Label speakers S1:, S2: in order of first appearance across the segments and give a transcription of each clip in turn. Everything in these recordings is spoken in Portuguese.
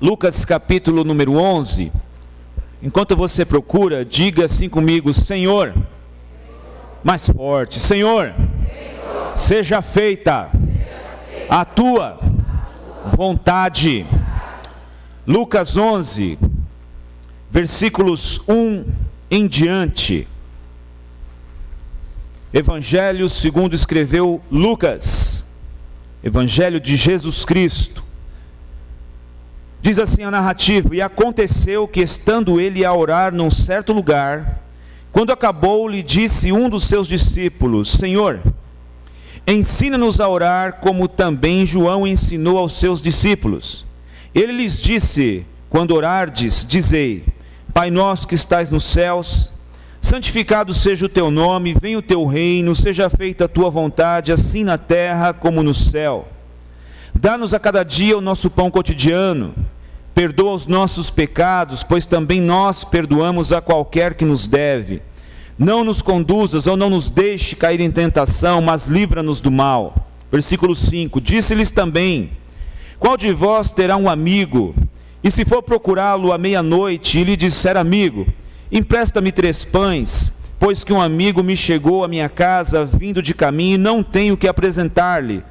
S1: Lucas capítulo número 11. Enquanto você procura, diga assim comigo: Senhor, mais forte, Senhor, seja feita a tua vontade. Lucas 11, versículos 1 em diante. Evangelho segundo escreveu Lucas, Evangelho de Jesus Cristo. Diz assim a narrativa: e aconteceu que, estando ele a orar num certo lugar, quando acabou, lhe disse um dos seus discípulos: Senhor, ensina-nos a orar, como também João ensinou aos seus discípulos. Ele lhes disse: quando orardes, dizei: Pai nosso que estais nos céus, santificado seja o teu nome, venha o teu reino, seja feita a tua vontade, assim na terra como no céu. Dá-nos a cada dia o nosso pão cotidiano. Perdoa os nossos pecados, pois também nós perdoamos a qualquer que nos deve. Não nos conduzas ou não nos deixe cair em tentação, mas livra-nos do mal. Versículo 5. Disse-lhes também: qual de vós terá um amigo, e se for procurá-lo à meia-noite, e lhe disser: amigo, empresta-me 3 pães, pois que um amigo me chegou à minha casa, vindo de caminho, e não tenho que apresentar-lhe.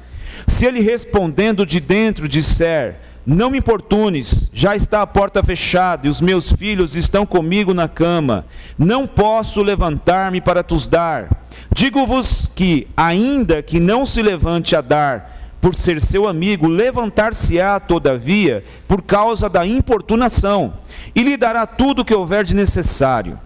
S1: Se ele respondendo de dentro disser: não me importunes, já está a porta fechada, e os meus filhos estão comigo na cama, não posso levantar-me para tos dar. Digo-vos que, ainda que não se levante a dar, por ser seu amigo, levantar-se-á todavia, por causa da importunação, e lhe dará tudo o que houver de necessário.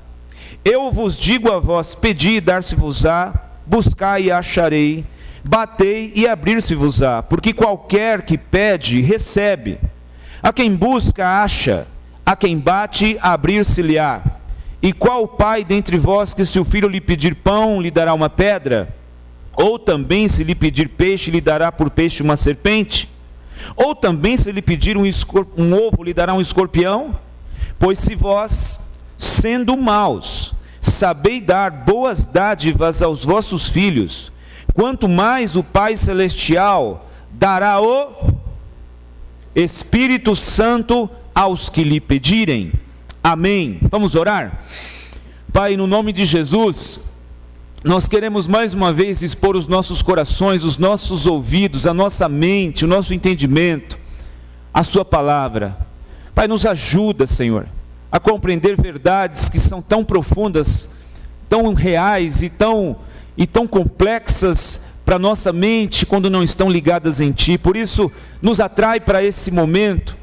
S1: Eu vos digo a vós: pedi e dar-se-vos-á, buscai e acharei, batei e abrir-se-vos-á, porque qualquer que pede, recebe. A quem busca, acha. A quem bate, abrir-se-lhe-á. E qual pai dentre vós que, se o filho lhe pedir pão, lhe dará uma pedra? Ou também, se lhe pedir peixe, lhe dará por peixe uma serpente? Ou também, se lhe pedir um ovo, lhe dará um escorpião? Pois se vós, sendo maus, sabeis dar boas dádivas aos vossos filhos, quanto mais o Pai Celestial dará o Espírito Santo aos que lhe pedirem. Amém. Vamos orar? Pai, no nome de Jesus, nós queremos mais uma vez expor os nossos corações, os nossos ouvidos, a nossa mente, o nosso entendimento, a sua palavra. Pai, nos ajuda, Senhor, a compreender verdades que são tão profundas, tão reais e tão complexas para a nossa mente quando não estão ligadas em Ti. Por isso, nos atrai para esse momento,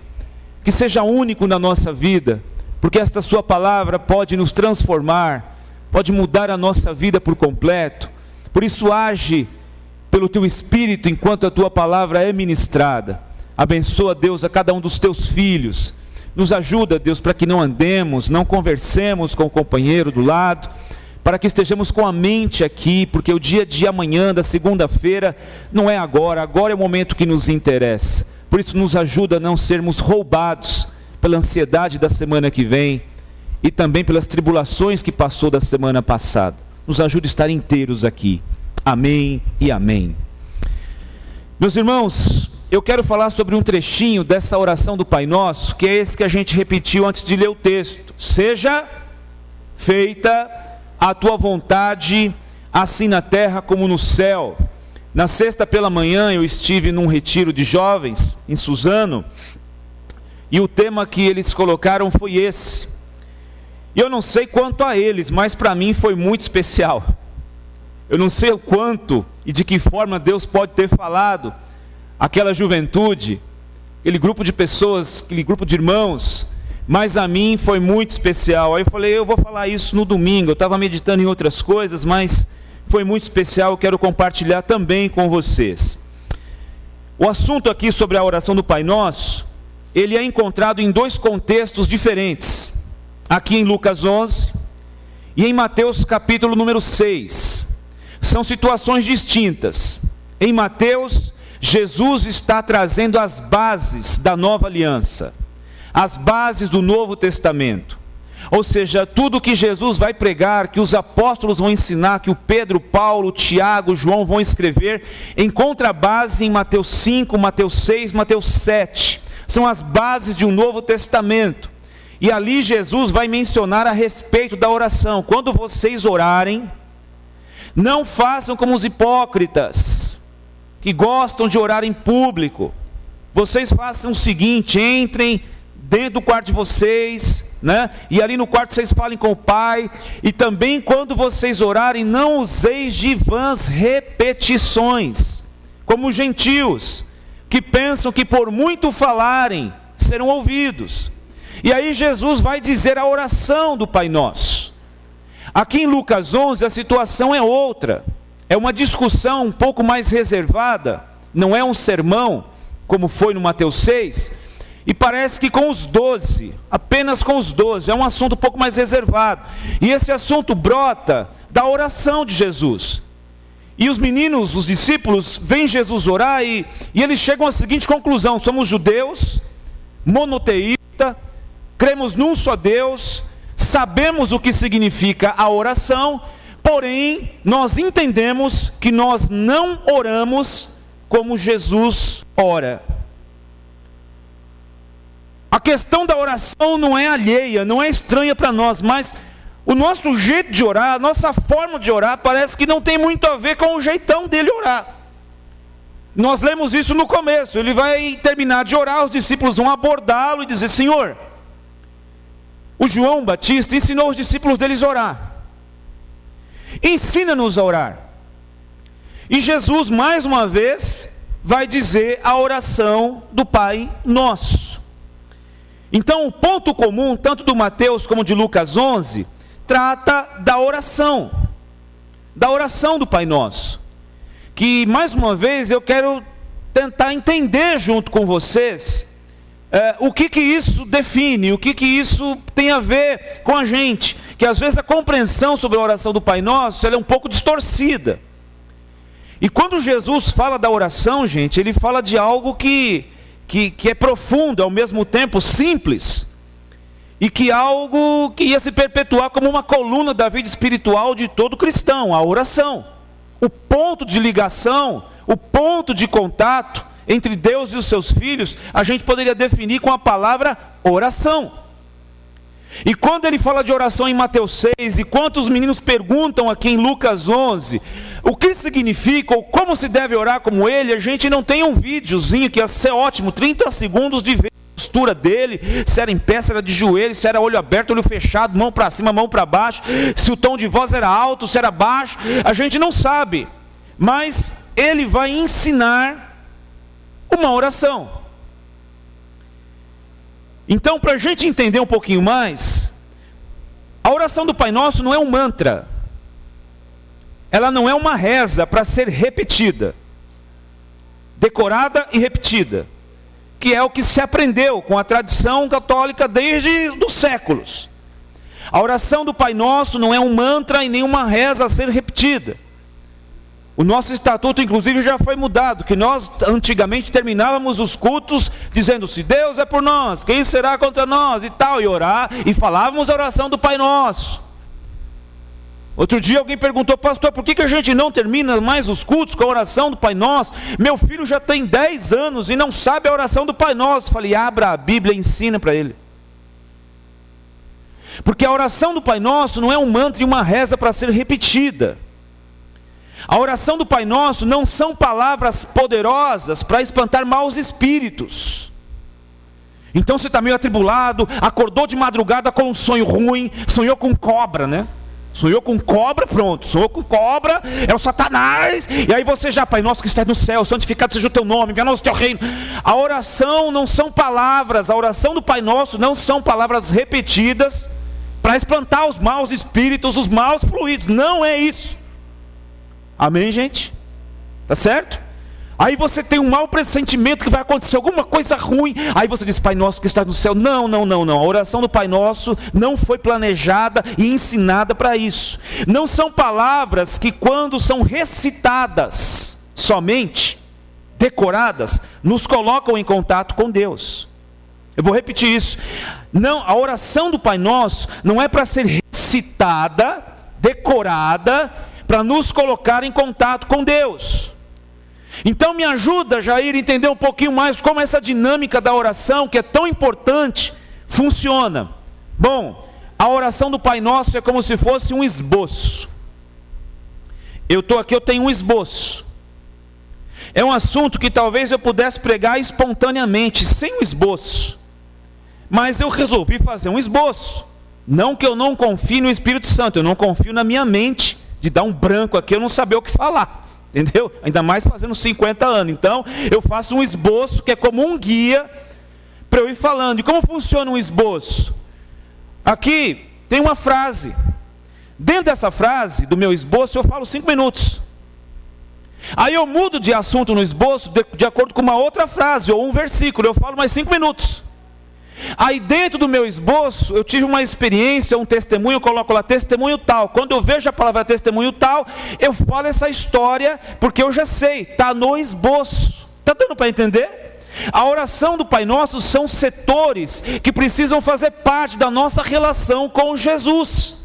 S1: que seja único na nossa vida, porque esta Sua palavra pode nos transformar, pode mudar a nossa vida por completo. Por isso, age pelo Teu Espírito enquanto a Tua palavra é ministrada. Abençoa, Deus, a cada um dos Teus filhos. Nos ajuda, Deus, para que não andemos, não conversemos com o companheiro do lado, para que estejamos com a mente aqui, porque o dia de amanhã, da segunda-feira, não é agora, agora é o momento que nos interessa. Por isso nos ajuda a não sermos roubados pela ansiedade da semana que vem, e também pelas tribulações que passou da semana passada. Nos ajuda a estar inteiros aqui. Amém e amém. Meus irmãos, eu quero falar sobre um trechinho dessa oração do Pai Nosso, que é esse que a gente repetiu antes de ler o texto. Seja feita a tua vontade, assim na terra como no céu. Na sexta pela manhã eu estive num retiro de jovens em Suzano, e o tema que eles colocaram foi esse. E eu não sei quanto a eles, mas para mim foi muito especial. Eu não sei o quanto e de que forma Deus pode ter falado aquela juventude, aquele grupo de pessoas, aquele grupo de irmãos, mas a mim foi muito especial. Aí eu falei: eu vou falar isso no domingo. Eu estava meditando em outras coisas, mas foi muito especial, eu quero compartilhar também com vocês. O assunto aqui sobre a oração do Pai Nosso, ele é encontrado em 2 contextos diferentes, aqui em Lucas 11 e em Mateus capítulo número 6. São situações distintas. Em Mateus, Jesus está trazendo as bases da nova aliança, as bases do Novo Testamento. Ou seja, tudo que Jesus vai pregar, que os apóstolos vão ensinar, que o Pedro, Paulo, Tiago, João vão escrever, encontra base em Mateus 5, Mateus 6, Mateus 7. são as bases de um novo testamento. E ali Jesus vai mencionar a respeito da oração. Quando vocês orarem, não façam como os hipócritas, que gostam de orar em público. Vocês façam o seguinte: entrem dentro do quarto de vocês, né? E ali no quarto vocês falem com o Pai. E também quando vocês orarem, não useis de vãs repetições, como os gentios, que pensam que por muito falarem serão ouvidos. E aí Jesus vai dizer a oração do Pai Nosso. Aqui em Lucas 11 a situação é outra. É uma discussão um pouco mais reservada. Não é um sermão, como foi no Mateus 6. E parece que com os 12, apenas com os 12. É um assunto um pouco mais reservado. E esse assunto brota da oração de Jesus. E os meninos, os discípulos, veem Jesus orar e eles chegam à seguinte conclusão: somos judeus, monoteístas, cremos num só Deus, sabemos o que significa a oração, porém nós entendemos que nós não oramos como Jesus ora. A questão da oração não é alheia, não é estranha para nós, mas o nosso jeito de orar, a nossa forma de orar, parece que não tem muito a ver com o jeitão dele orar. Nós lemos isso no começo. Ele vai terminar de orar, os discípulos vão abordá-lo e dizer: Senhor, o João Batista ensinou os discípulos deles a orar. Ensina-nos a orar. E Jesus, mais uma vez, vai dizer a oração do Pai Nosso. Então, o ponto comum, tanto do Mateus como de Lucas 11, trata da oração do Pai Nosso, que mais uma vez eu quero tentar entender junto com vocês o que isso define, o que isso tem a ver com a gente, que às vezes a compreensão sobre a oração do Pai Nosso, ela é um pouco distorcida. E quando Jesus fala da oração, gente, ele fala de algo que é profundo, ao mesmo tempo simples, e que algo que ia se perpetuar como uma coluna da vida espiritual de todo cristão: a oração. O ponto de ligação, o ponto de contato entre Deus e os seus filhos, a gente poderia definir com a palavra oração. E quando ele fala de oração em Mateus 6, e quantos meninos perguntam aqui em Lucas 11, o que significa, ou como se deve orar como ele, a gente não tem um videozinho que ia ser ótimo, 30 segundos de ver a postura dele, se era em pé, se era de joelho, se era olho aberto, olho fechado, mão para cima, mão para baixo, se o tom de voz era alto, se era baixo, a gente não sabe. Mas ele vai ensinar uma oração. Então, para a gente entender um pouquinho mais, a oração do Pai Nosso não é um mantra. Ela não é uma reza para ser repetida, decorada e repetida, que é o que se aprendeu com a tradição católica desde os séculos. A oração do Pai Nosso não é um mantra e nem uma reza a ser repetida. O nosso estatuto, inclusive, já foi mudado, que nós antigamente terminávamos os cultos dizendo: se Deus é por nós, quem será contra nós, e tal, e orar, e falávamos a oração do Pai Nosso. Outro dia alguém perguntou: pastor, por que a gente não termina mais os cultos com a oração do Pai Nosso? Meu filho já tem 10 anos e não sabe a oração do Pai Nosso. Falei: abra a Bíblia e ensina para ele. Porque a oração do Pai Nosso não é um mantra e uma reza para ser repetida. A oração do Pai Nosso não são palavras poderosas para espantar maus espíritos. Então você está meio atribulado, acordou de madrugada com um sonho ruim, sonhou com cobra, né? Sonhou com cobra, pronto, sonhou com cobra, é o Satanás, e aí você já: Pai Nosso que estás no céu, santificado seja o teu nome, venha a nós o teu reino. A oração não são palavras, a oração do Pai Nosso não são palavras repetidas para espantar os maus espíritos, os maus fluidos, não é isso. Amém, gente? Tá certo? Aí você tem um mau pressentimento que vai acontecer alguma coisa ruim, aí você diz: Pai Nosso que estás no céu. Não. A oração do Pai Nosso não foi planejada e ensinada para isso. Não são palavras que, quando são recitadas somente, decoradas, nos colocam em contato com Deus. Eu vou repetir isso. Não, a oração do Pai Nosso não é para ser recitada, decorada, para nos colocar em contato com Deus. Então me ajuda, Jair, a entender um pouquinho mais como essa dinâmica da oração, que é tão importante, funciona. Bom, a oração do Pai Nosso é como se fosse um esboço. Eu estou aqui, eu tenho um esboço. É um assunto que talvez eu pudesse pregar espontaneamente, sem um esboço. Mas eu resolvi fazer um esboço. Não que eu não confie no Espírito Santo, eu não confio na minha mente, de dar um branco aqui, eu não saber o que falar. Entendeu? Ainda mais fazendo 50 anos. Então, eu faço um esboço que é como um guia para eu ir falando. E como funciona um esboço? Aqui tem uma frase. Dentro dessa frase, do meu esboço, eu falo 5 minutos. Aí eu mudo de assunto no esboço de acordo com uma outra frase, ou um versículo. Eu falo mais 5 minutos. Aí dentro do meu esboço, eu tive uma experiência, um testemunho, eu coloco lá testemunho tal. Quando eu vejo a palavra testemunho tal, eu falo essa história, porque eu já sei, está no esboço. Está dando para entender? A oração do Pai Nosso são setores que precisam fazer parte da nossa relação com Jesus.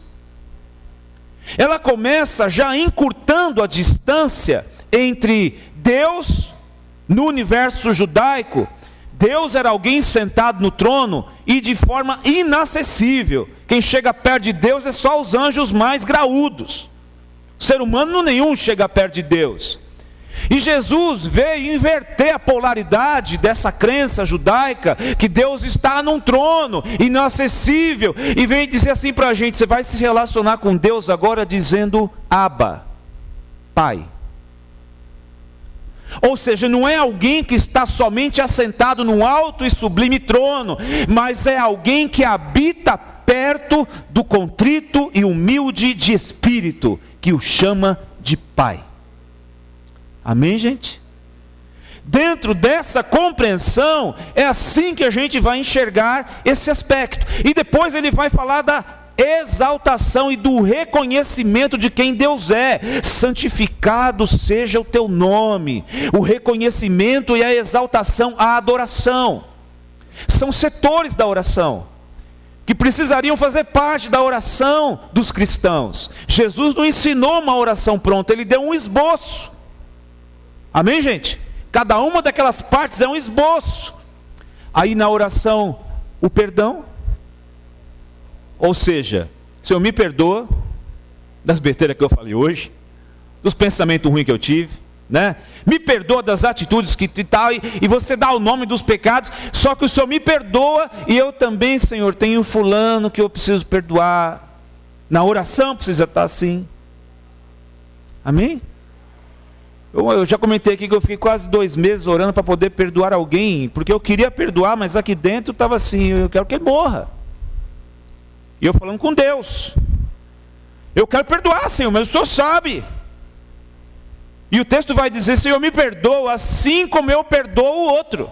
S1: Ela começa já encurtando a distância entre Deus, no universo judaico. Deus era alguém sentado no trono e de forma inacessível. Quem chega perto de Deus é só os anjos mais graúdos. O ser humano nenhum chega perto de Deus. E Jesus veio inverter a polaridade dessa crença judaica, que Deus está num trono inacessível, e vem dizer assim para a gente: você vai se relacionar com Deus agora dizendo Abba, Pai. Ou seja, não é alguém que está somente assentado num alto e sublime trono, mas é alguém que habita perto do contrito e humilde de espírito, que o chama de Pai. Amém, gente? Dentro dessa compreensão, é assim que a gente vai enxergar esse aspecto. E depois ele vai falar da exaltação e do reconhecimento de quem Deus é. Santificado seja o teu nome. O reconhecimento e a exaltação, a adoração. São setores da oração que precisariam fazer parte da oração dos cristãos. Jesus não ensinou uma oração pronta, ele deu um esboço. Amém, gente? Cada uma daquelas partes é um esboço. Aí na oração, o perdão. Ou seja, Senhor, me perdoa das besteiras que eu falei hoje, dos pensamentos ruins que eu tive, né? Me perdoa das atitudes que tal, e você dá o nome dos pecados, só que o Senhor me perdoa, e eu também, Senhor, tenho fulano que eu preciso perdoar. Na oração precisa estar assim. Amém? Eu já comentei aqui que eu fiquei quase 2 meses orando para poder perdoar alguém, porque eu queria perdoar, mas aqui dentro estava assim: eu quero que ele morra. E eu falando com Deus: eu quero perdoar, Senhor, mas o Senhor sabe. E o texto vai dizer: Senhor, me perdoa assim como eu perdoo o outro.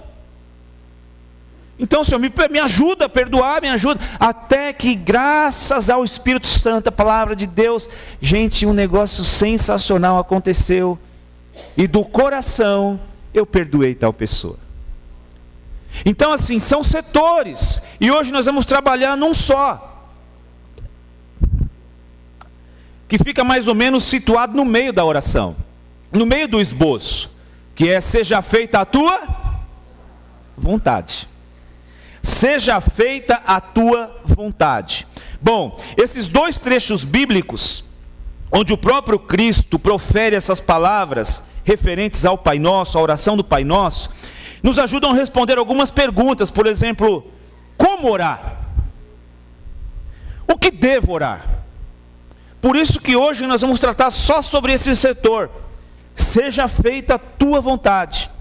S1: Então, Senhor, me ajuda a perdoar, me ajuda. Até que, graças ao Espírito Santo, a palavra de Deus, gente, um negócio sensacional aconteceu. E do coração eu perdoei tal pessoa. Então assim, são setores. E hoje nós vamos trabalhar num só, que fica mais ou menos situado no meio da oração, no meio do esboço, que é: seja feita a tua vontade. Seja feita a tua vontade. Bom, esses 2 trechos bíblicos, onde o próprio Cristo profere essas palavras referentes ao Pai Nosso, à oração do Pai Nosso, nos ajudam a responder algumas perguntas. Por exemplo, como orar? O que devo orar? Por isso que hoje nós vamos tratar só sobre esse setor. Seja feita a tua vontade.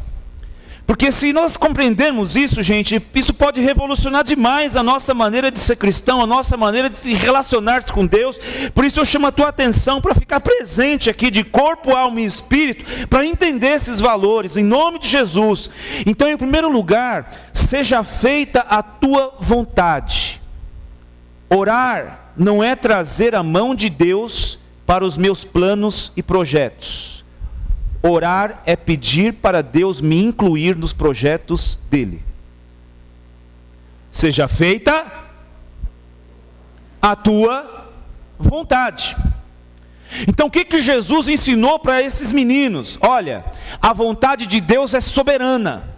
S1: Porque se nós compreendermos isso, gente, isso pode revolucionar demais a nossa maneira de ser cristão, a nossa maneira de se relacionar com Deus. Por isso eu chamo a tua atenção para ficar presente aqui de corpo, alma e espírito, para entender esses valores, em nome de Jesus. Então, em primeiro lugar, seja feita a tua vontade. Orar não é trazer a mão de Deus para os meus planos e projetos. Orar é pedir para Deus me incluir nos projetos dele. Seja feita a tua vontade. Então o que Jesus ensinou para esses meninos? Olha, a vontade de Deus é soberana,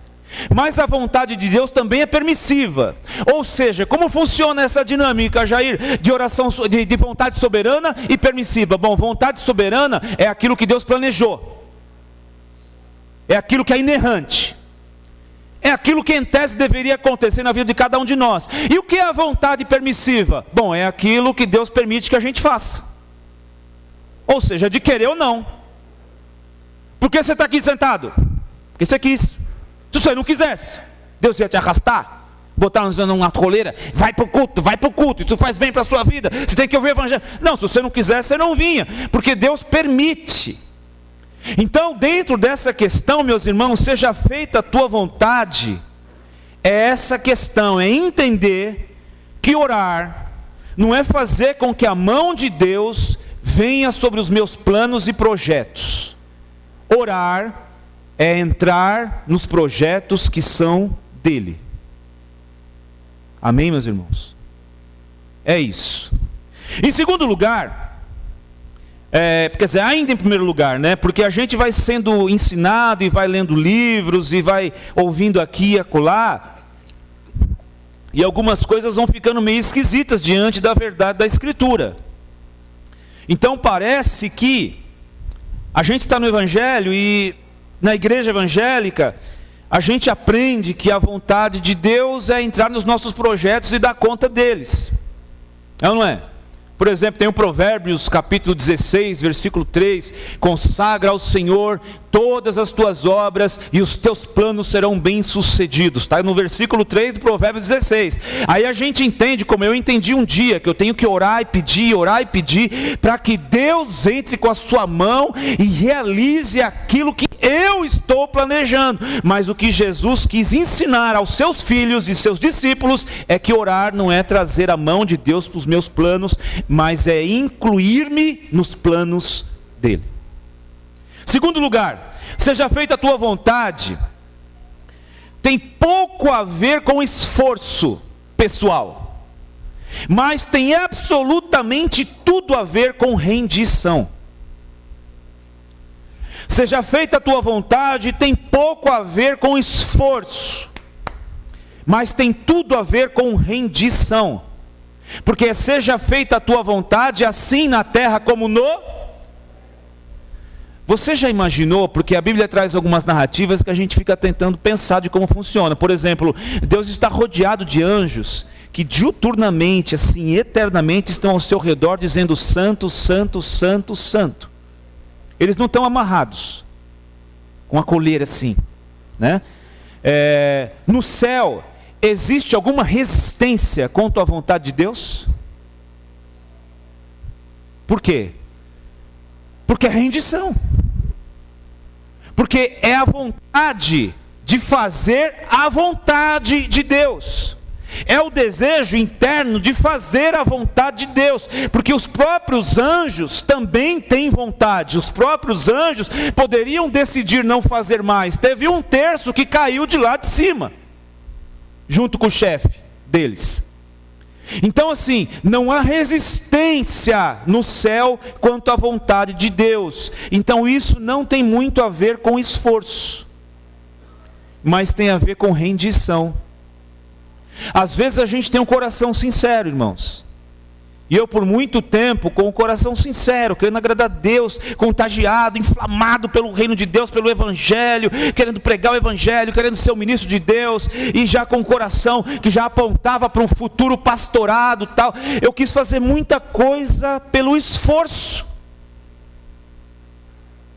S1: mas a vontade de Deus também é permissiva. Ou seja, como funciona essa dinâmica, Jair, de oração, de vontade soberana e permissiva? Bom, vontade soberana é aquilo que Deus planejou, é aquilo que é inerrante, é aquilo que em tese deveria acontecer na vida de cada um de nós. E o que é a vontade permissiva? Bom, é aquilo que Deus permite que a gente faça. Ou seja, de querer ou não. Por que você está aqui sentado? Porque você quis. Se você não quisesse, Deus ia te arrastar, botar numa coleira, vai para o culto, isso faz bem para a sua vida, você tem que ouvir o evangelho. Não, se você não quisesse, você não vinha, porque Deus permite. Então, dentro dessa questão, meus irmãos, seja feita a tua vontade, é essa questão, é entender que orar não é fazer com que a mão de Deus venha sobre os meus planos e projetos. Orar é entrar nos projetos que são dele. Amém, meus irmãos? É isso. Em segundo lugar, quer dizer, ainda em primeiro lugar, né? Porque a gente vai sendo ensinado e vai lendo livros e vai ouvindo aqui e acolá, e algumas coisas vão ficando meio esquisitas diante da verdade da Escritura. Então parece que a gente está no Evangelho e na igreja evangélica a gente aprende que a vontade de Deus é entrar nos nossos projetos e dar conta deles. É ou não é? Por exemplo, tem o Provérbios capítulo 16, versículo 3, consagra ao Senhor todas as tuas obras e os teus planos serão bem-sucedidos. Está no versículo 3 do Provérbios 16. Aí a gente entende, como eu entendi um dia, que eu tenho que orar e pedir, para que Deus entre com a sua mão e realize aquilo que eu estou planejando. Mas o que Jesus quis ensinar aos seus filhos e seus discípulos é que orar não é trazer a mão de Deus para os meus planos, mas é incluir-me nos planos dele. Segundo lugar, seja feita a tua vontade, tem pouco a ver com esforço pessoal, mas tem absolutamente tudo a ver com rendição. Seja feita a tua vontade, tem pouco a ver com esforço, mas tem tudo a ver com rendição. Porque seja feita a tua vontade, assim na terra como no... Você já imaginou, porque a Bíblia traz algumas narrativas que a gente fica tentando pensar de como funciona. Por exemplo, Deus está rodeado de anjos que diuturnamente, assim, eternamente estão ao seu redor dizendo santo, santo, santo, santo. Eles não estão amarrados com a coleira assim, né? No céu, existe alguma resistência contra a vontade de Deus? Por quê? Porque é rendição. Porque é a vontade de fazer a vontade de Deus. É o desejo interno de fazer a vontade de Deus. Porque os próprios anjos também têm vontade. Os próprios anjos poderiam decidir não fazer mais. Teve um terço que caiu de lá de cima, junto com o chefe deles. Então assim, não há resistência no céu quanto à vontade de Deus. Então isso não tem muito a ver com esforço, mas tem a ver com rendição. Às vezes a gente tem um coração sincero, irmãos. E eu por muito tempo, com o coração sincero, querendo agradar a Deus, contagiado, inflamado pelo reino de Deus, pelo Evangelho, querendo pregar o Evangelho, querendo ser o ministro de Deus, e já com o coração que já apontava para um futuro pastorado tal. Eu quis fazer muita coisa pelo esforço.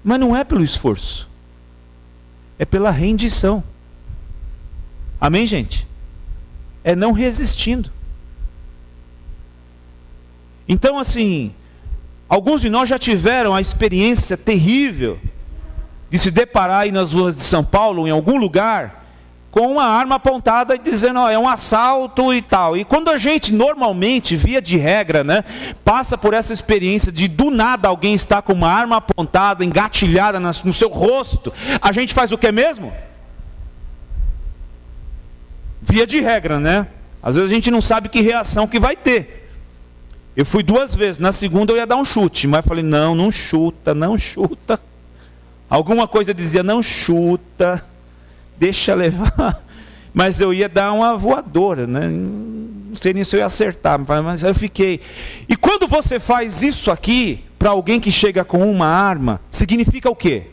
S1: Mas não é pelo esforço, é pela rendição. Amém, gente? É não resistindo. Então assim, alguns de nós já tiveram a experiência terrível de se deparar aí nas ruas de São Paulo, em algum lugar, com uma arma apontada e dizendo, é um assalto e tal. E quando a gente normalmente, via de regra, né, passa por essa experiência de do nada alguém está com uma arma apontada, engatilhada no seu rosto, a gente faz o que mesmo? Via de regra, né? Às vezes a gente não sabe que reação que vai ter. Eu fui 2 vezes, na segunda eu ia dar um chute, mas falei, não chuta, não chuta. Alguma coisa dizia, não chuta, deixa levar. Mas eu ia dar uma voadora, né? Não sei nem se eu ia acertar, mas eu fiquei. E quando você faz isso aqui, para alguém que chega com uma arma, significa o quê?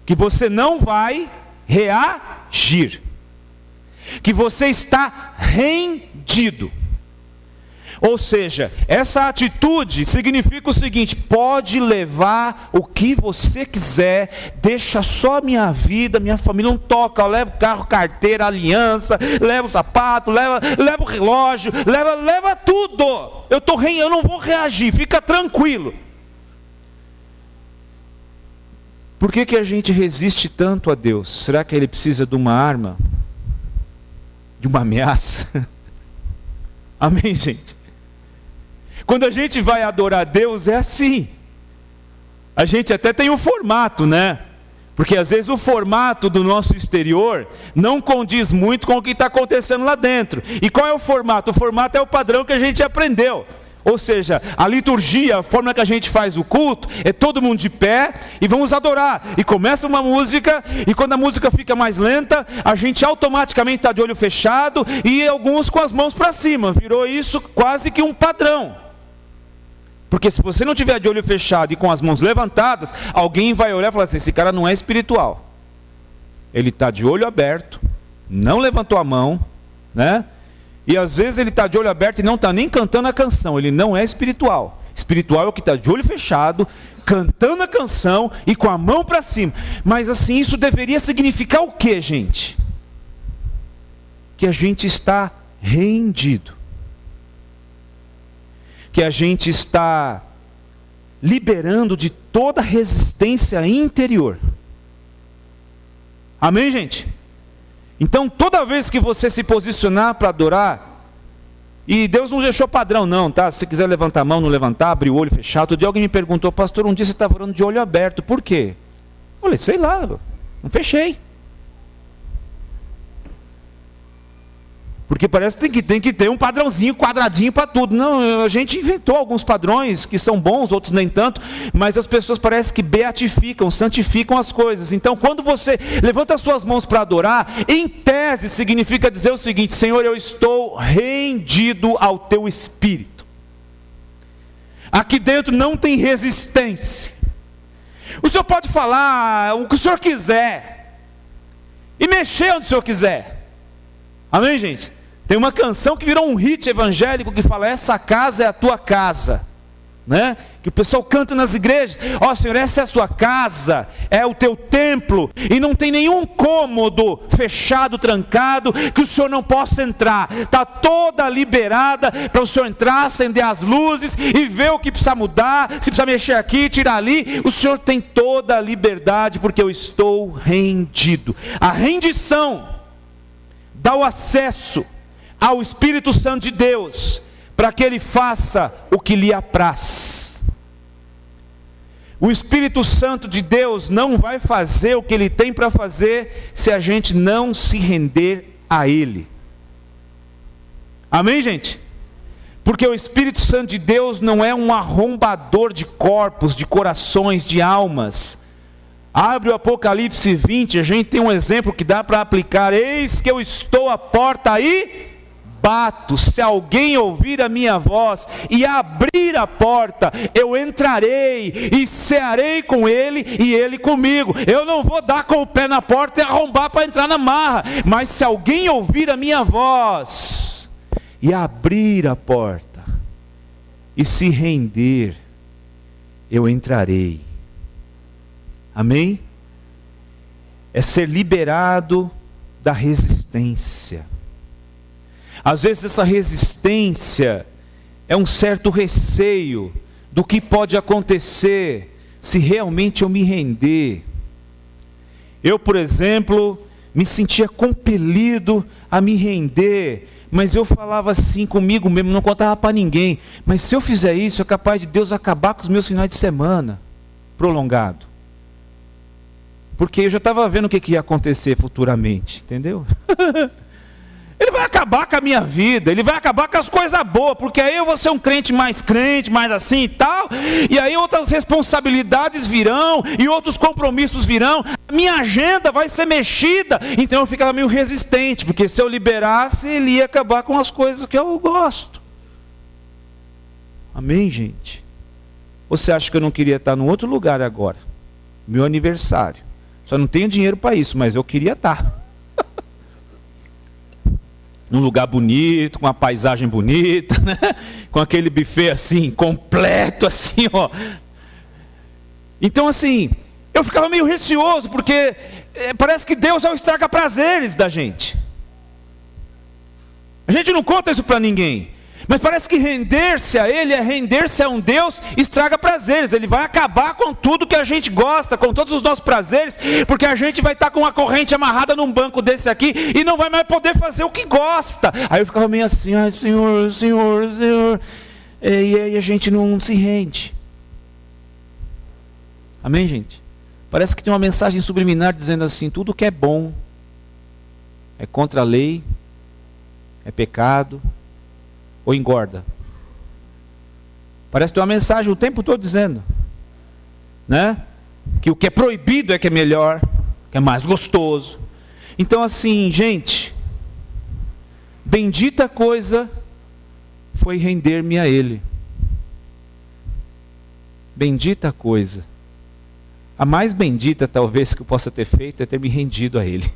S1: Que você não vai reagir. Que você está rendido. Ou seja, essa atitude significa o seguinte: pode levar o que você quiser, deixa só minha vida, minha família, não toca, leva o carro, carteira, aliança, leva o sapato, leva o relógio, leva tudo. Eu não vou reagir, fica tranquilo. Por que a gente resiste tanto a Deus? Será que Ele precisa de uma arma? De uma ameaça? Amém, gente? Quando a gente vai adorar a Deus é assim. A gente até tem um formato, né? Porque às vezes o formato do nosso exterior não condiz muito com o que está acontecendo lá dentro. E qual é o formato? O formato é o padrão que a gente aprendeu. Ou seja, a liturgia, a forma que a gente faz o culto, é todo mundo de pé e vamos adorar. E começa uma música, e quando a música fica mais lenta, a gente automaticamente está de olho fechado e alguns com as mãos para cima. Virou isso quase que um padrão. Porque se você não tiver de olho fechado e com as mãos levantadas, alguém vai olhar e falar assim: esse cara não é espiritual. Ele está de olho aberto, não levantou a mão, né? E às vezes ele está de olho aberto e não está nem cantando a canção. Ele não é espiritual. Espiritual é o que está de olho fechado, cantando a canção e com a mão para cima. Mas assim, isso deveria significar o quê, gente? Que a gente está rendido. Que a gente está liberando de toda resistência interior. Amém, gente? Então, toda vez que você se posicionar para adorar, e Deus não deixou padrão não, tá? Se você quiser levantar a mão, não levantar, abrir o olho, fechar. Outro dia alguém me perguntou: pastor, um dia você estava orando de olho aberto, por quê? Eu falei, sei lá, não fechei. Porque parece que tem que ter um padrãozinho, quadradinho para tudo. Não, a gente inventou alguns padrões que são bons, outros nem tanto, mas as pessoas parecem que beatificam, santificam as coisas. Então, quando você levanta as suas mãos para adorar, em tese significa dizer o seguinte: Senhor, eu estou rendido ao Teu Espírito. Aqui dentro não tem resistência. O Senhor pode falar o que o Senhor quiser e mexer onde o Senhor quiser. Amém, gente? Tem uma canção que virou um hit evangélico que fala: essa casa é a tua casa, né? Que o pessoal canta nas igrejas: ó Senhor, essa é a sua casa, é o teu templo, e não tem nenhum cômodo fechado, trancado, que o Senhor não possa entrar. Está toda liberada para o Senhor entrar, acender as luzes e ver o que precisa mudar, se precisa mexer aqui, tirar ali. O Senhor tem toda a liberdade, porque eu estou rendido. A rendição dá o acesso ao Espírito Santo de Deus, para que Ele faça o que lhe apraz. O Espírito Santo de Deus não vai fazer o que Ele tem para fazer, se a gente não se render a Ele. Amém, gente? Porque o Espírito Santo de Deus não é um arrombador de corpos, de corações, de almas. Abre o Apocalipse 20, a gente tem um exemplo que dá para aplicar: eis que eu estou à porta e bato, se alguém ouvir a minha voz e abrir a porta, eu entrarei e cearei com ele e ele comigo. Eu não vou dar com o pé na porta e arrombar para entrar na marra, mas se alguém ouvir a minha voz e abrir a porta e se render, eu entrarei. Amém? É ser liberado da resistência. Às vezes essa resistência é um certo receio do que pode acontecer se realmente eu me render. Eu, por exemplo, me sentia compelido a me render, mas eu falava assim comigo mesmo, não contava para ninguém: mas se eu fizer isso, é capaz de Deus acabar com os meus finais de semana prolongado. Porque eu já estava vendo o que ia acontecer futuramente, entendeu? Ele vai acabar com a minha vida, ele vai acabar com as coisas boas, porque aí eu vou ser um crente, mais assim e tal, e aí outras responsabilidades virão, e outros compromissos virão, a minha agenda vai ser mexida, então eu ficava meio resistente, porque se eu liberasse, ele ia acabar com as coisas que eu gosto. Amém, gente? Você acha que eu não queria estar num outro lugar agora? Meu aniversário. Só não tenho dinheiro para isso, mas eu queria estar. Num lugar bonito, com uma paisagem bonita, né? Com aquele buffet assim, completo, assim, ó. Então, assim, eu ficava meio receoso, porque parece que Deus é o estraga-prazeres da gente. A gente não conta isso para ninguém. Mas parece que render-se a Ele é render-se a um Deus estraga prazeres. Ele vai acabar com tudo que a gente gosta, com todos os nossos prazeres, porque a gente vai estar com uma corrente amarrada num banco desse aqui e não vai mais poder fazer o que gosta. Aí eu ficava meio assim, ai Senhor, Senhor, Senhor. E aí a gente não se rende. Amém, gente? Parece que tem uma mensagem subliminar dizendo assim: tudo que é bom é contra a lei, é pecado, ou engorda. Parece ter uma mensagem o tempo todo dizendo, né? Que o que é proibido é que é melhor, que é mais gostoso. Então assim, gente, bendita coisa foi render-me a Ele. Bendita coisa. A mais bendita talvez que eu possa ter feito é ter me rendido a Ele.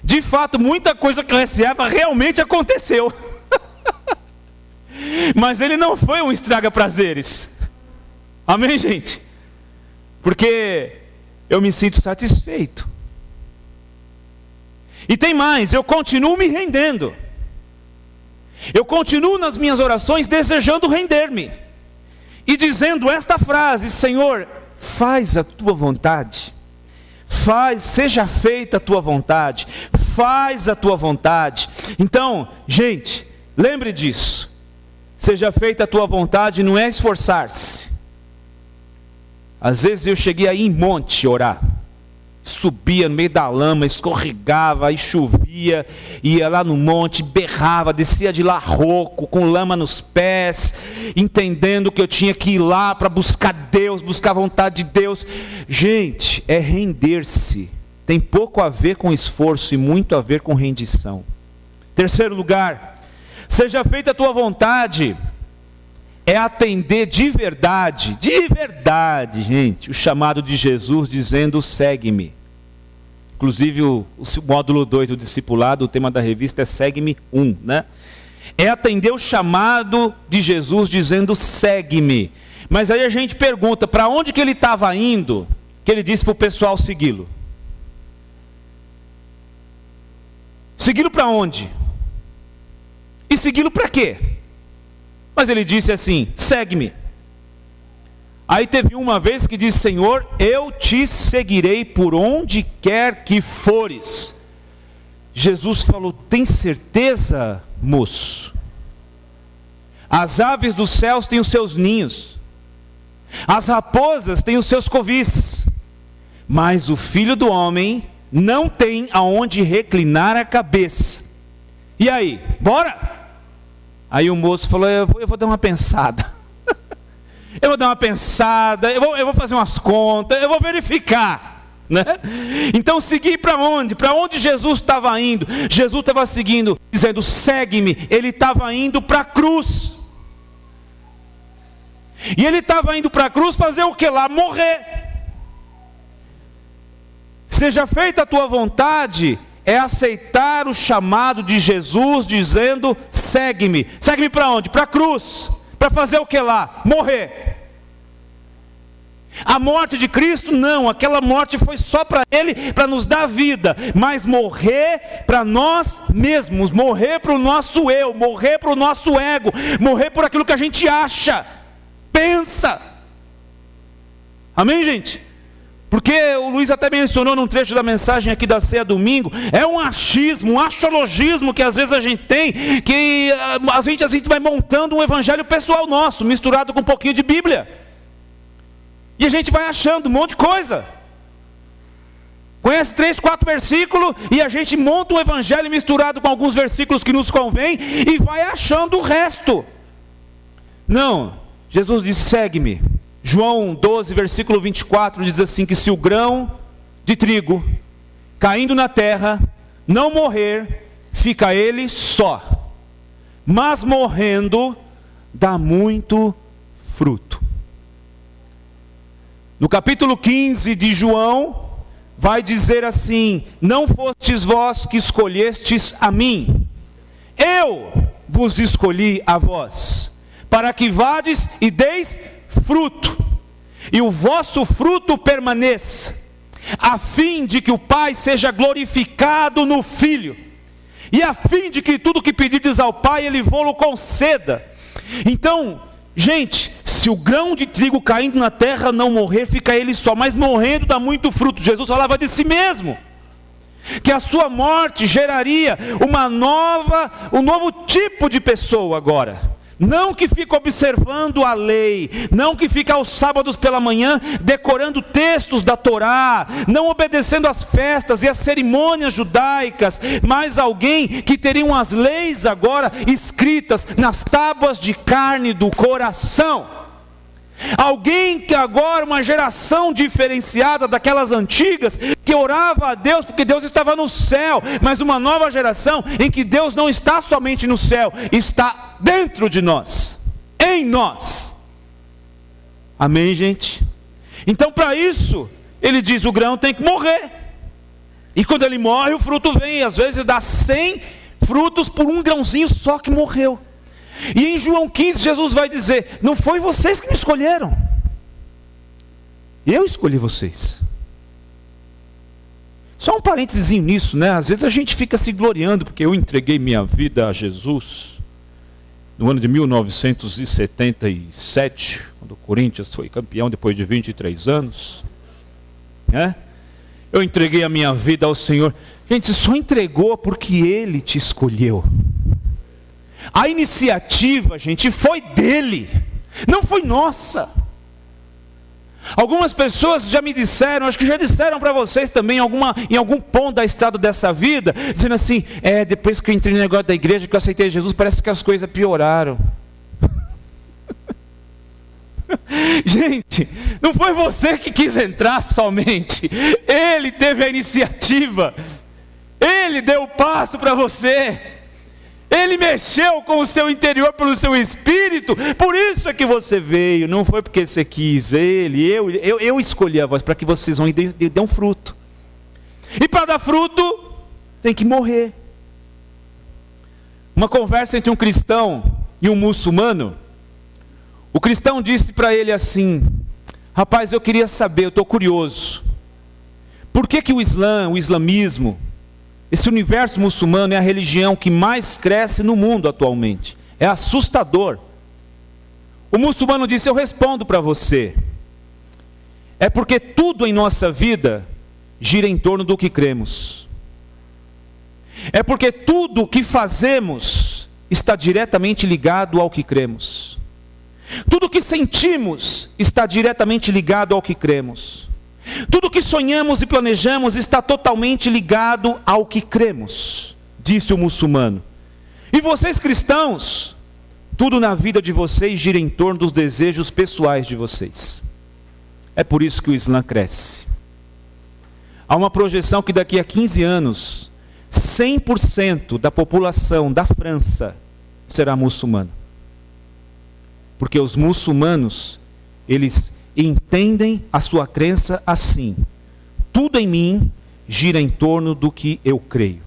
S1: De fato, muita coisa que eu receava realmente aconteceu. Mas Ele não foi um estraga-prazeres. Amém, gente? Porque eu me sinto satisfeito. E tem mais, eu continuo me rendendo. Eu continuo nas minhas orações desejando render-me. E dizendo esta frase: Senhor, faz a tua vontade. Seja feita a tua vontade. Faz a tua vontade. Então, gente, lembre disso. Seja feita a tua vontade não é esforçar-se. Às vezes eu cheguei aí em monte orar. Subia no meio da lama, escorregava, aí chovia, ia lá no monte, berrava, descia de lá rouco, com lama nos pés, entendendo que eu tinha que ir lá para buscar Deus, buscar a vontade de Deus. Gente, é render-se. Tem pouco a ver com esforço e muito a ver com rendição. Terceiro lugar, seja feita a tua vontade, é atender de verdade, gente, o chamado de Jesus dizendo: segue-me. Inclusive o módulo 2 do discipulado, o tema da revista é segue-me 1, né? É atender o chamado de Jesus dizendo: segue-me. Mas aí a gente pergunta, para onde que ele estava indo, que ele disse para o pessoal segui-lo? Segui-lo para onde? E segui-lo para quê? Mas ele disse assim: segue-me. Aí teve uma vez que disse: Senhor, eu te seguirei por onde quer que fores. Jesus falou: tem certeza, moço? As aves dos céus têm os seus ninhos, as raposas têm os seus covis, mas o Filho do Homem não tem aonde reclinar a cabeça. E aí, bora? Aí o moço falou: eu vou dar uma pensada. Eu vou dar uma pensada, eu vou fazer umas contas, eu vou verificar, né? Então seguir para onde? Para onde Jesus estava indo? Jesus estava seguindo, dizendo: segue-me. Ele estava indo para a cruz. E ele estava indo para a cruz fazer o que lá? Morrer. Seja feita a tua vontade é aceitar o chamado de Jesus dizendo: segue-me. Segue-me para onde? Para a cruz. Para fazer o que lá? Morrer. A morte de Cristo não, aquela morte foi só para Ele, para nos dar vida, mas morrer para nós mesmos, morrer para o nosso eu, morrer para o nosso ego, morrer por aquilo que a gente acha, pensa. Amém, gente? Porque o Luiz até mencionou num trecho da mensagem aqui da ceia domingo, é um achismo, um axiologismo que às vezes a gente tem, que a gente vai montando um evangelho pessoal nosso, misturado com um pouquinho de Bíblia. E a gente vai achando um monte de coisa. conhece 3, 4 versículos e a gente monta um evangelho misturado com alguns versículos que nos convém e vai achando o resto. Não, Jesus disse: segue-me. João 12, versículo 24 diz assim, que se o grão de trigo caindo na terra não morrer, fica ele só, mas morrendo dá muito fruto. No capítulo 15 de João vai dizer assim: não fostes vós que escolhestes a mim, eu vos escolhi a vós, para que vades e deis fruto, e o vosso fruto permaneça, a fim de que o Pai seja glorificado no Filho, e a fim de que tudo que pedirdes ao Pai, Ele vô-lo conceda. Então, gente, se o grão de trigo caindo na terra não morrer, fica ele só, mas morrendo dá muito fruto. Jesus falava de si mesmo, que a sua morte geraria um novo tipo de pessoa agora. Não que fica observando a lei, não que fica aos sábados pela manhã decorando textos da Torá, não obedecendo às festas e às cerimônias judaicas, mas alguém que teriam as leis agora escritas nas tábuas de carne do coração. Alguém que agora, uma geração diferenciada daquelas antigas, que orava a Deus porque Deus estava no céu, mas uma nova geração em que Deus não está somente no céu, está dentro de nós, em nós. Amém, gente? Então, para isso, ele diz: o grão tem que morrer, e quando ele morre, o fruto vem. Às vezes dá 100 frutos por um grãozinho só que morreu. E em João 15 Jesus vai dizer: não foi vocês que me escolheram, eu escolhi vocês. Só um parênteses nisso, né? Às vezes a gente fica se gloriando porque eu entreguei minha vida a Jesus no ano de 1977, quando o Corinthians foi campeão depois de 23 anos, né? Eu entreguei a minha vida ao Senhor. Gente, você só entregou porque Ele te escolheu. A iniciativa, gente, foi dele, não foi nossa. Algumas pessoas já me disseram, acho que já disseram para vocês também, em algum ponto da estrada dessa vida, dizendo assim: depois que eu entrei no negócio da igreja, que eu aceitei Jesus, parece que as coisas pioraram. Gente, não foi você que quis entrar somente, Ele teve a iniciativa, Ele deu o passo para você. Ele mexeu com o seu interior pelo seu espírito, por isso é que você veio, não foi porque você quis. Eu escolhi a voz para que vocês vão e dêem fruto. E para dar fruto, tem que morrer. Uma conversa entre um cristão e um muçulmano. O cristão disse para ele assim: rapaz, eu queria saber, eu estou curioso, por que o islamismo, esse universo muçulmano é a religião que mais cresce no mundo atualmente? É assustador. O muçulmano disse: eu respondo para você. É porque tudo em nossa vida gira em torno do que cremos. É porque tudo o que fazemos está diretamente ligado ao que cremos. Tudo o que sentimos está diretamente ligado ao que cremos. Tudo que sonhamos e planejamos está totalmente ligado ao que cremos, disse o muçulmano. E vocês cristãos, tudo na vida de vocês gira em torno dos desejos pessoais de vocês. É por isso que o Islã cresce. Há uma projeção que daqui a 15 anos, 100% da população da França será muçulmana. Porque os muçulmanos, eles entendem a sua crença assim: tudo em mim gira em torno do que eu creio.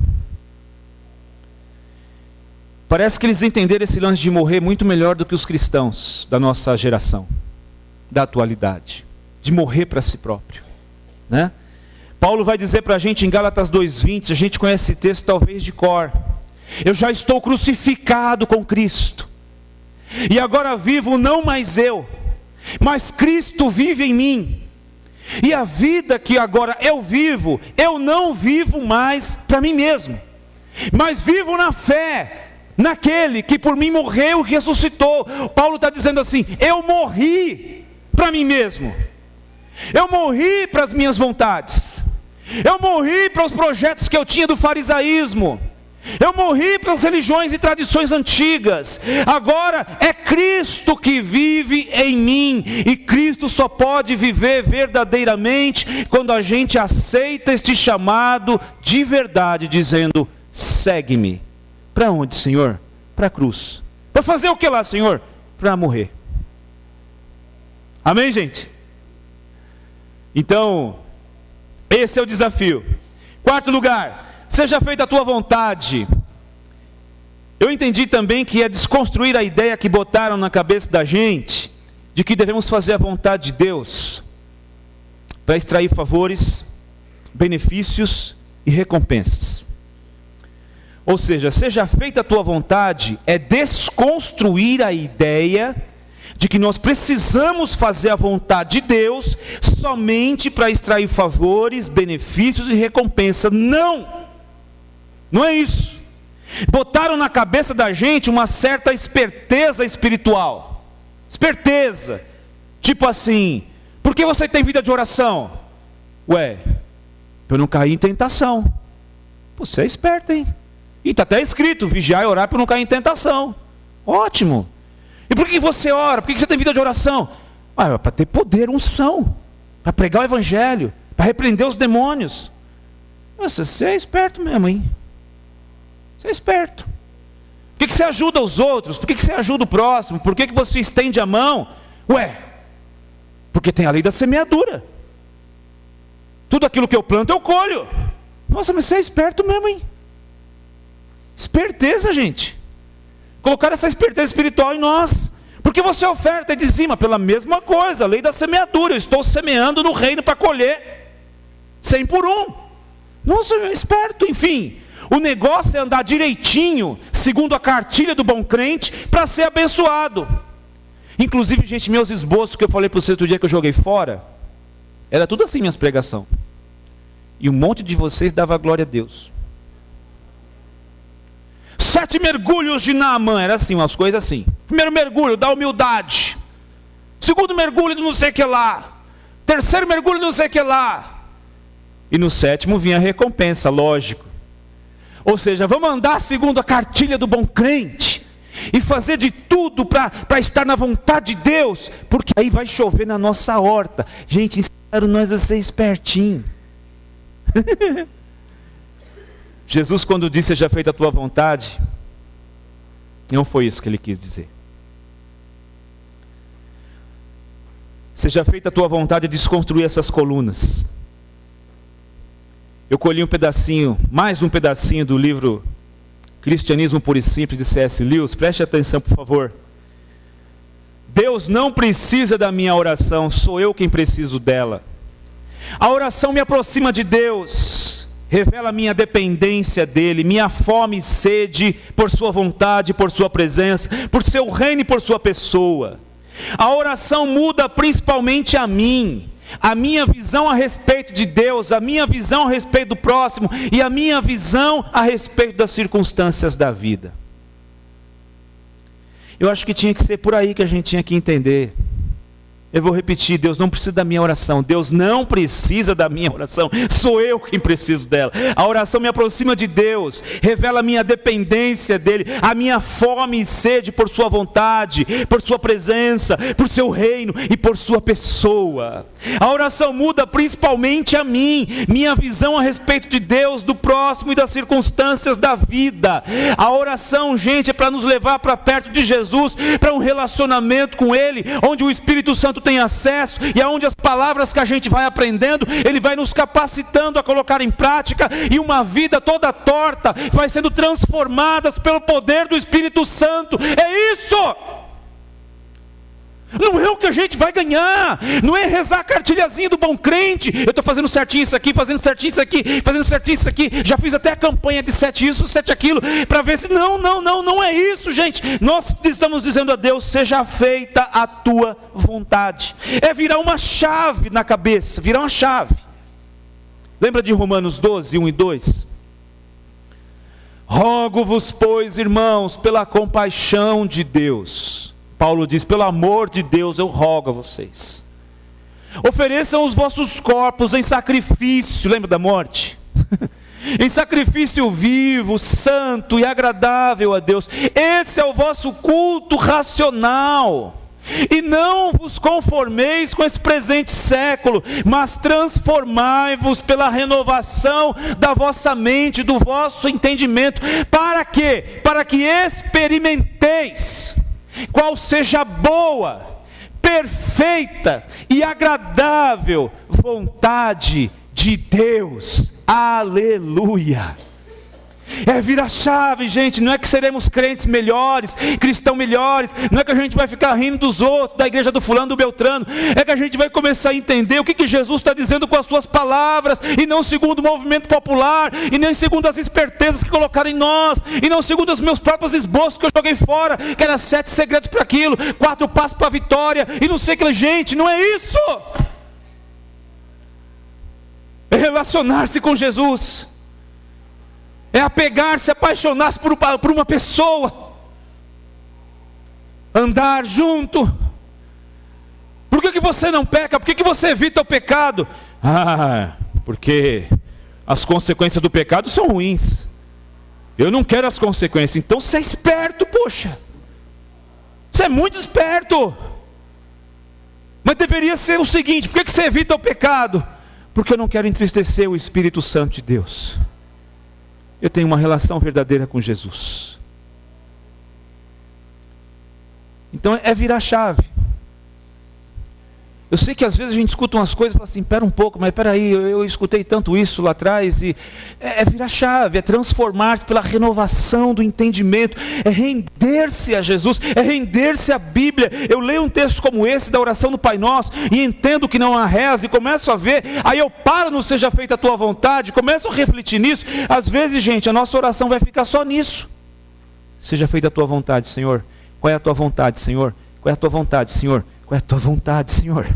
S1: Parece que eles entenderam esse lance de morrer muito melhor do que os cristãos da nossa geração, da atualidade, de morrer para si próprio, né? Paulo vai dizer para a gente em Gálatas 2:20, a gente conhece esse texto talvez de cor: eu já estou crucificado com Cristo, e agora vivo não mais eu, mas Cristo vive em mim. E a vida que agora eu vivo, eu não vivo mais para mim mesmo, mas vivo na fé naquele que por mim morreu e ressuscitou. Paulo está dizendo assim: eu morri para mim mesmo, eu morri para as minhas vontades, Eu morri para os projetos que eu tinha do farisaísmo. Eu morri para as religiões e tradições antigas. Agora é Cristo que vive em mim. E Cristo só pode viver verdadeiramente quando a gente aceita este chamado de verdade, dizendo: segue-me. Para onde, Senhor? Para a cruz. Para fazer o que lá, Senhor? Para morrer. Amém, gente? Então, esse é o desafio. Quarto lugar, seja feita a tua vontade. Eu entendi também que é desconstruir a ideia que botaram na cabeça da gente, de que devemos fazer a vontade de Deus, para extrair favores, benefícios e recompensas. Ou seja, seja feita a tua vontade, é desconstruir a ideia de que nós precisamos fazer a vontade de Deus somente para extrair favores, benefícios e recompensa. Não! Não é isso. Botaram na cabeça da gente uma certa esperteza espiritual. Esperteza. Tipo assim: por que você tem vida de oração? Ué, para eu não cair em tentação. Você é esperto, hein? E está até escrito: vigiar e orar para não cair em tentação. Ótimo. E por que você ora? Por que você tem vida de oração? Ah, para ter poder, unção, para pregar o evangelho, para repreender os demônios. Nossa, você é esperto mesmo, hein? Você é esperto. Por que você ajuda os outros? Por que você ajuda o próximo? Por que você estende a mão? Ué, porque tem a lei da semeadura. Tudo aquilo que eu planto eu colho. Nossa, mas você é esperto mesmo, hein? Esperteza, gente. Colocar essa esperteza espiritual em nós. Porque você oferta e dizima pela mesma coisa, a lei da semeadura. Eu estou semeando no reino para colher 100 por 1. Nossa, é esperto. Enfim, o negócio é andar direitinho, segundo a cartilha do bom crente, para ser abençoado. Inclusive, gente, meus esboços que eu falei para vocês outro dia que eu joguei fora, era tudo assim, minhas pregações. E um monte de vocês dava glória a Deus. 7 mergulhos de Naamã, era assim, umas coisas assim. Primeiro mergulho, da humildade. Segundo mergulho, do não sei o que lá. Terceiro mergulho, do não sei o que lá. E no 7º vinha a recompensa, lógico. Ou seja, vamos andar segundo a cartilha do bom crente. E fazer de tudo para estar na vontade de Deus. Porque aí vai chover na nossa horta. Gente, ensinaram nós a ser espertinho. Jesus, quando disse: seja feita a tua vontade, não foi isso que ele quis dizer. Seja feita a tua vontade de desconstruir essas colunas. Eu colhi um pedacinho, mais um pedacinho do livro Cristianismo Puro e Simples de C.S. Lewis. Preste atenção, por favor. Deus não precisa da minha oração, sou eu quem preciso dela. A oração me aproxima de Deus, revela minha dependência dEle, minha fome e sede por sua vontade, por sua presença, por seu reino e por sua pessoa. A oração muda principalmente a mim, a minha visão a respeito de Deus, a minha visão a respeito do próximo e a minha visão a respeito das circunstâncias da vida. Eu acho que tinha que ser por aí que a gente tinha que entender. Eu vou repetir: Deus não precisa da minha oração. Deus não precisa da minha oração. Sou eu quem preciso dela. A oração me aproxima de Deus, revela a minha dependência dEle, a minha fome e sede por sua vontade, por sua presença, por seu reino e por sua pessoa. A oração muda principalmente a mim, minha visão a respeito de Deus, do próximo e das circunstâncias da vida. A oração, gente, é para nos levar para perto de Jesus, para um relacionamento com Ele, onde o Espírito Santo tem acesso e aonde as palavras que a gente vai aprendendo, Ele vai nos capacitando a colocar em prática, e uma vida toda torta vai sendo transformada pelo poder do Espírito Santo. É isso! Não é o que a gente vai ganhar, não é rezar a cartilhazinha do bom crente. Eu estou fazendo certinho isso aqui, fazendo certinho isso aqui, fazendo certinho isso aqui. Já fiz até a campanha de 7 isso, 7 aquilo, para ver se... Não é isso, gente. Nós estamos dizendo a Deus: seja feita a tua vontade. É virar uma chave na cabeça, virar uma chave. Lembra de Romanos 12, 1 e 2? Rogo-vos, pois, irmãos, pela compaixão de Deus. Paulo diz: pelo amor de Deus eu rogo a vocês. Ofereçam os vossos corpos em sacrifício, lembra da morte? Em sacrifício vivo, santo e agradável a Deus. Esse é o vosso culto racional. E não vos conformeis com esse presente século, mas transformai-vos pela renovação da vossa mente, do vosso entendimento. Para quê? Para que experimenteis qual seja a boa, perfeita e agradável vontade de Deus. Aleluia! É virar a chave, gente. Não é que seremos crentes melhores, cristãos melhores. Não é que a gente vai ficar rindo dos outros, da igreja do fulano, do Beltrano. É que a gente vai começar a entender o que Jesus está dizendo com as suas palavras, e não segundo o movimento popular, e nem segundo as espertezas que colocaram em nós, e não segundo os meus próprios esboços que eu joguei fora, que era 7 segredos para aquilo, 4 passos para a vitória, e não sei o que. Gente, não é isso. É relacionar-se com Jesus, é apegar-se, apaixonar-se por uma pessoa, andar junto. Por que você não peca? Por que você evita o pecado? Porque as consequências do pecado são ruins. Eu não quero as consequências. Então você é esperto, poxa. Você é muito esperto. Mas deveria ser o seguinte: por que você evita o pecado? Porque eu não quero entristecer o Espírito Santo de Deus. Eu tenho uma relação verdadeira com Jesus. Então é virar a chave. Eu sei que às vezes a gente escuta umas coisas e fala assim: pera um pouco, mas pera aí, eu escutei tanto isso lá atrás. E é virar a chave, é transformar-se pela renovação do entendimento, é render-se a Jesus, é render-se à Bíblia. Eu leio um texto como esse da oração do Pai Nosso e entendo que não há reza e começo a ver, aí eu paro no seja feita a tua vontade, começo a refletir nisso. Às vezes, gente, a nossa oração vai ficar só nisso. Seja feita a tua vontade, Senhor. Qual é a tua vontade, Senhor? Qual é a tua vontade, Senhor? Qual é a tua vontade, Senhor?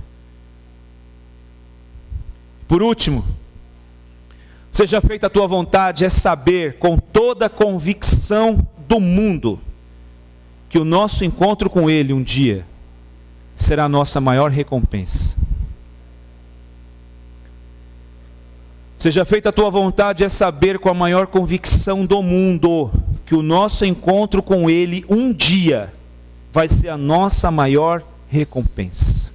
S1: Por último, seja feita a tua vontade é saber com toda a convicção do mundo que o nosso encontro com Ele um dia será a nossa maior recompensa. Seja feita a tua vontade é saber com a maior convicção do mundo que o nosso encontro com Ele um dia vai ser a nossa maior recompensa.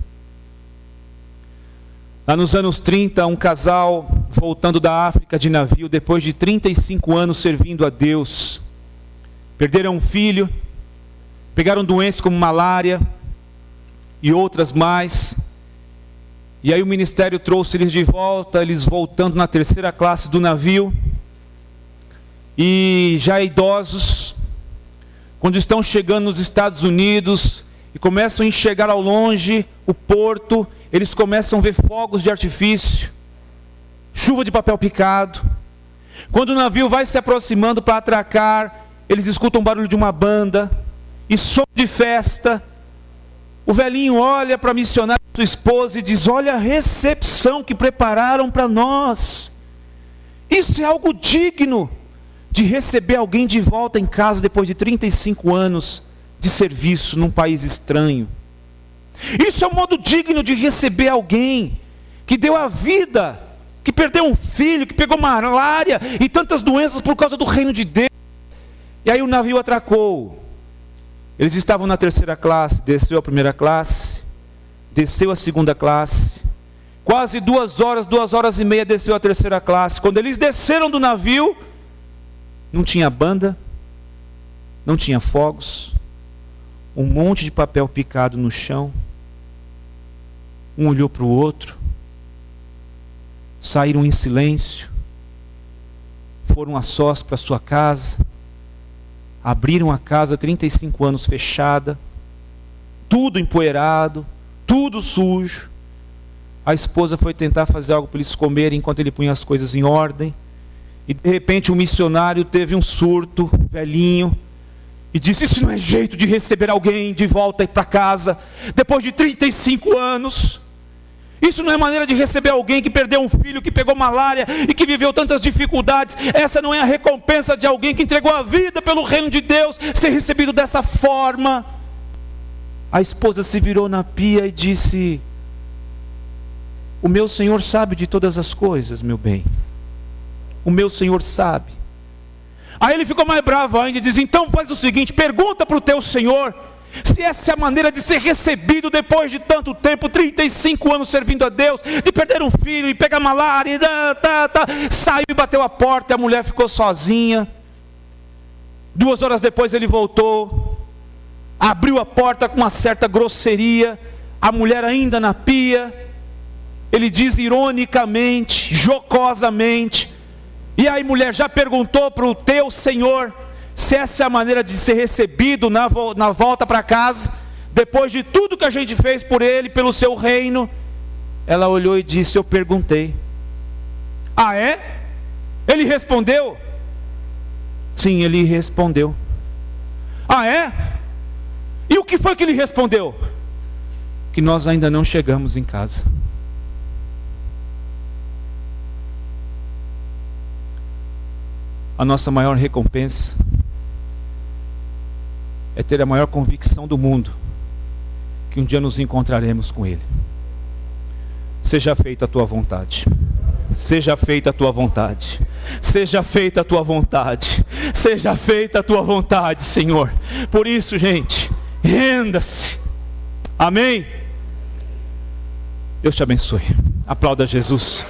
S1: Lá nos anos 30, um casal voltando da África de navio, depois de 35 anos servindo a Deus, perderam um filho, pegaram doenças como malária e outras mais, e aí o ministério trouxe eles de volta, eles voltando na 3ª classe do navio, e já idosos, quando estão chegando nos Estados Unidos, e começam a enxergar ao longe o porto, eles começam a ver fogos de artifício, chuva de papel picado. Quando o navio vai se aproximando para atracar, eles escutam o barulho de uma banda e som de festa. O velhinho olha para a missionária, sua esposa, e diz: olha a recepção que prepararam para nós. Isso é algo digno de receber alguém de volta em casa depois de 35 anos de serviço num país estranho. Isso é um modo digno de receber alguém que deu a vida, que perdeu um filho, que pegou malária e tantas doenças por causa do reino de Deus. E aí o navio atracou. Eles estavam na 3ª classe, desceu a 1ª classe, desceu a 2ª classe, quase 2 horas, 2 horas e meia desceu a 3ª classe. Quando eles desceram do navio, não tinha banda, não tinha fogos, um monte de papel picado no chão. Um olhou para o outro, saíram em silêncio, foram a sós para sua casa, abriram a casa 35 anos fechada, tudo empoeirado, tudo sujo. A esposa foi tentar fazer algo para eles comerem enquanto ele punha as coisas em ordem, e de repente o missionário teve um surto, velhinho, e disse: isso não é jeito de receber alguém de volta para casa, depois de 35 anos. Isso não é maneira de receber alguém que perdeu um filho, que pegou malária e que viveu tantas dificuldades. Essa não é a recompensa de alguém que entregou a vida pelo reino de Deus, ser recebido dessa forma. A esposa se virou na pia e disse: O meu Senhor sabe de todas as coisas, meu bem. O meu Senhor sabe. Aí ele ficou mais bravo ainda e diz: então faz o seguinte, pergunta para o teu Senhor se essa é a maneira de ser recebido depois de tanto tempo, 35 anos servindo a Deus, de perder um filho e pegar malária, e saiu e bateu a porta, e a mulher ficou sozinha. 2 horas depois ele voltou, abriu a porta com uma certa grosseria, a mulher ainda na pia. Ele diz ironicamente, jocosamente: e aí, mulher, já perguntou para o teu Senhor se essa é a maneira de ser recebido na volta para casa, depois de tudo que a gente fez por ele, pelo seu reino? Ela olhou e disse: eu perguntei. Ah, é? Ele respondeu? Sim, ele respondeu. Ah, é? E o que foi que ele respondeu? Que nós ainda não chegamos em casa. A nossa maior recompensa é ter a maior convicção do mundo que um dia nos encontraremos com Ele. Seja feita a tua vontade. Seja feita a tua vontade. Seja feita a tua vontade. Seja feita a tua vontade, Senhor. Por isso, gente, renda-se. Amém? Deus te abençoe. Aplauda Jesus.